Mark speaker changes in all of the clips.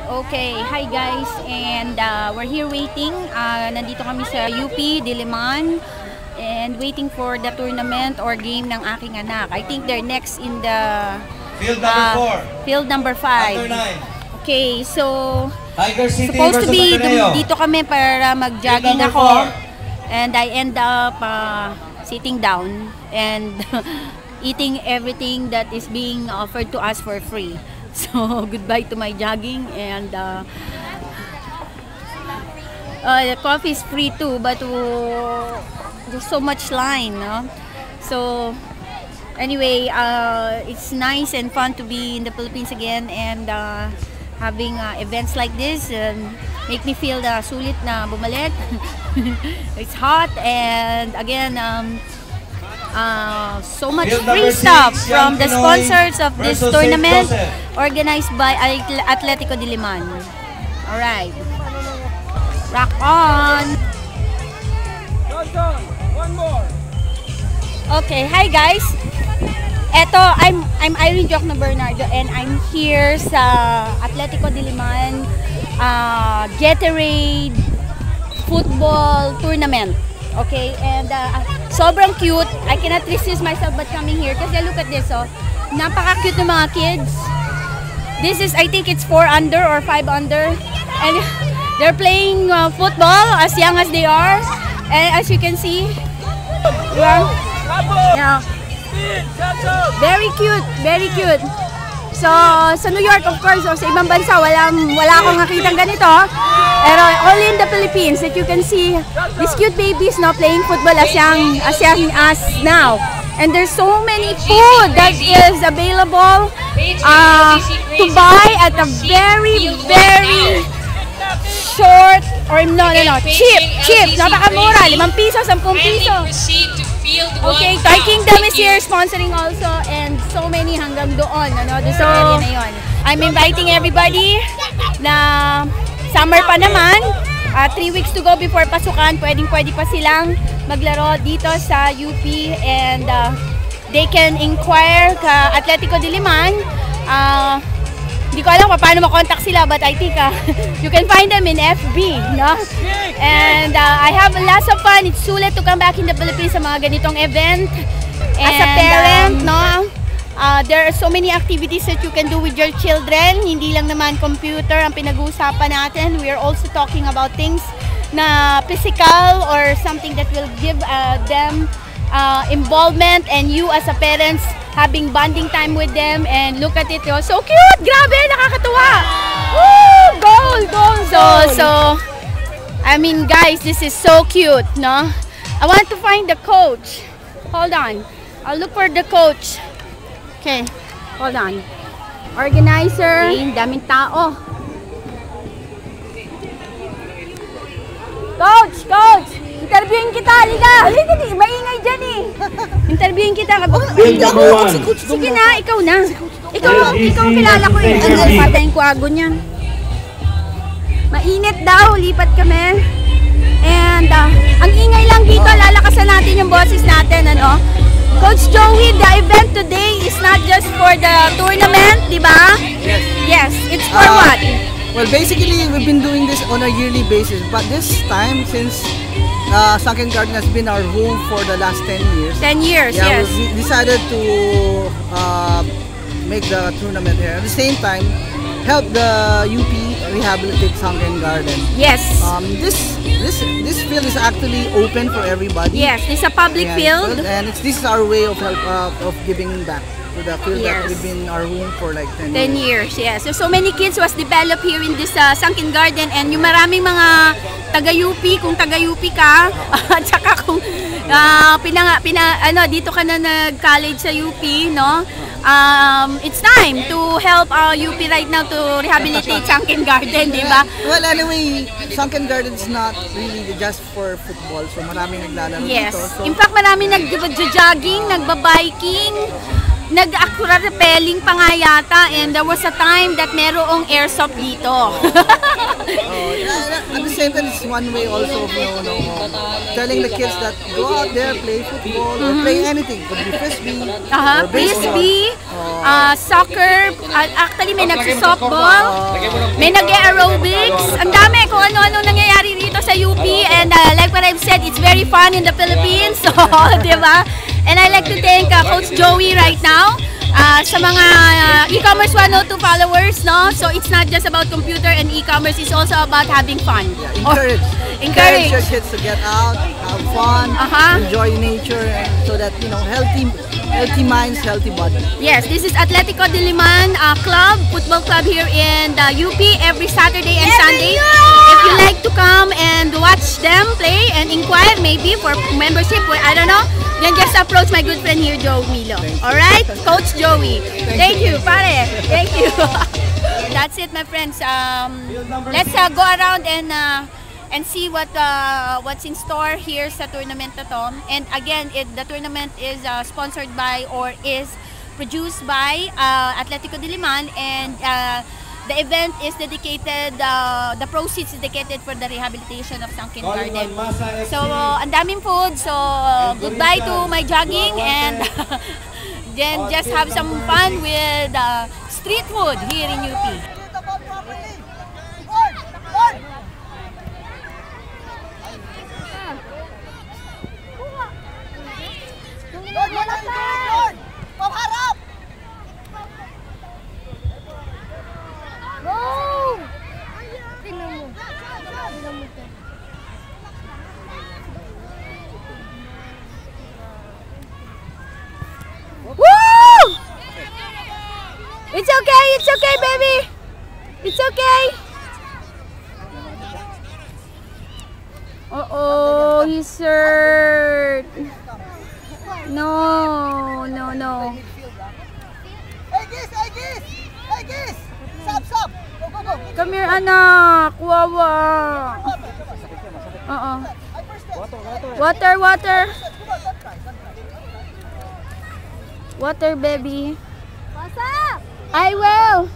Speaker 1: Okay, hi guys, and we're here waiting. Nandito kami sa UP Diliman and waiting for the tournament or game ng aking anak. I think they're next in the
Speaker 2: field number 4.
Speaker 1: Field number 5. Okay, so supposed to be dito kami para mag-jogging ako, and I end up sitting down and eating everything that is being offered to us for free. So goodbye to my jogging, and the coffee is free too, but there's so much line, no? So anyway, it's nice and fun to be in the Philippines again, and having events like this make me feel sulit na bumalik. It's hot, and again so much free stuff from the sponsors of this tournament organized by Atletico Diliman. Alright, rock on!
Speaker 3: One more.
Speaker 1: Okay, hi guys! Eto, I'm Irene Jocno Bernardo, and I'm here sa Atletico Diliman Gatorade Football Tournament. Okay, and sobrang cute. I cannot resist myself but coming here kasi look at this, oh. Napaka-cute ng mga kids. This is, I think it's 4 under or 5 under. And they're playing football as young as they are. And as you can see, yeah, very cute, very cute. So, sa New York, of course, o sa ibang bansa, wala akong nakitang ganito. Pero only in the Philippines that you can see these cute babies, no, playing football as young as now. And there's so many food that is available to buy at a very, very short, or cheap. Napakamura, 5 piso, 10 piso. Okay, Toy Kingdom is here sponsoring also, and so many hanggang doon, ano, doon sa area na yun. I'm inviting everybody na summer pa naman, 3 weeks to go before pasukan, pwede pa silang maglaro dito sa UP, and they can inquire ka Atletico Diliman. Hindi ko alam paano makontak sila, but I think you can find them in FB, no? And I have lots of fun. It's sulit to come back in the Philippines sa mga ganitong event. And, as a parent, no, there are so many activities that you can do with your children. Hindi lang naman computer ang pinag-uusapan natin. We are also talking about things na physical or something that will give them involvement, and you as a parents having bonding time with them. And look at it, oh, so cute! Grabe, nakakatuwa! Woo! Goal! So I mean, guys, this is so cute, no? I want to find the coach. Hold on. I'll look for the coach. Okay, hold on. Organizer. Okay, daming tao. Coach! Interviewin kita, halika! Maingay dyan eh! Interviewin kita. Sige na, ikaw na. Ikaw kilala ko eh. Patayin ko ago niyan. Mainit daw, lipat kami. And ang ingay lang dito, lalakasan natin yung boses natin, ano? Coach Joey, the event today is not just for the tournament, di ba? Yes, it's for what?
Speaker 3: Well, basically, we've been doing this on a yearly basis, but this time, since Sunken Garden has been our home for the last 10 years.
Speaker 1: 10 years,
Speaker 3: yeah,
Speaker 1: yes.
Speaker 3: We decided to make the tournament here. At the same time, help the UP rehabilitate Sunken Garden.
Speaker 1: Yes.
Speaker 3: This field is actually open for everybody.
Speaker 1: Yes, it's a public field.
Speaker 3: And this is our way of giving back to the field that we've been our home for like 10 years.
Speaker 1: 10 years, yes. So many kids was developed here in this Sunken Garden, and yung maraming mga taga-UP, kung taga-UP ka, at saka kung dito ka na nag-college sa UP, no? It's time to help UP right now to rehabilitate Sunken Garden, di ba?
Speaker 3: Well, anyway, Sunken Garden is not really just for football, so maraming naglalaro
Speaker 1: yes.
Speaker 3: dito. So,
Speaker 1: in fact, maraming nag-jogging, nagbabiking, nag-aqua-rappelling pa nga yata, and there was a time that merong airsoft dito.
Speaker 3: At the same time, it's one way also of telling the kids that go out there, play football, or play anything. Could be frisbee, or baseball.
Speaker 1: Frisbee, soccer, actually may nagsisoftball, may nag-aerobics, ang dami kung ano-ano nangyayari dito sa UP, and like what I've said, it's very fun in the Philippines, so, diba? And I like to thank Coach Joey right now. Sa mga e-commerce 102 followers, no? So it's not just about computer and e-commerce, it's also about having fun.
Speaker 3: Yeah, encourage your kids to get out, have fun, enjoy nature, and so that healthy minds, healthy body.
Speaker 1: Yes, this is Atletico Diliman club, football club here in the UP every Saturday and Sunday. If you like to come and watch them play and inquire maybe for membership, I don't know, then just approach my good friend here, Joe Milo. Alright? Coach Joey. Thank you, pare. Thank you. That's it, my friends. Let's go around and see what's in store here sa tournament na to. And again, the tournament is sponsored by or is produced by Atletico Diliman, and the event is dedicated, the proceeds is dedicated for the rehabilitation of Sunken Garden. So, ang daming food. So, goodbye to my jogging, and then just have some fun with street food here in UP. It's okay, baby. It's okay. Uh-oh, he's hurt. No.
Speaker 3: Hey, Gis! Stop! Go.
Speaker 1: Come here, anak. Wawa. Water. Water, baby.
Speaker 4: What's up?
Speaker 1: I will.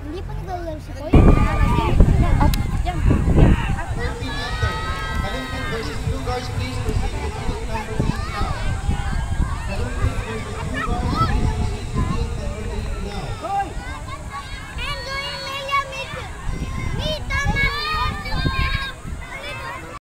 Speaker 4: Hindi pa naglalaro si Koy?
Speaker 2: Versus 2 guards, please.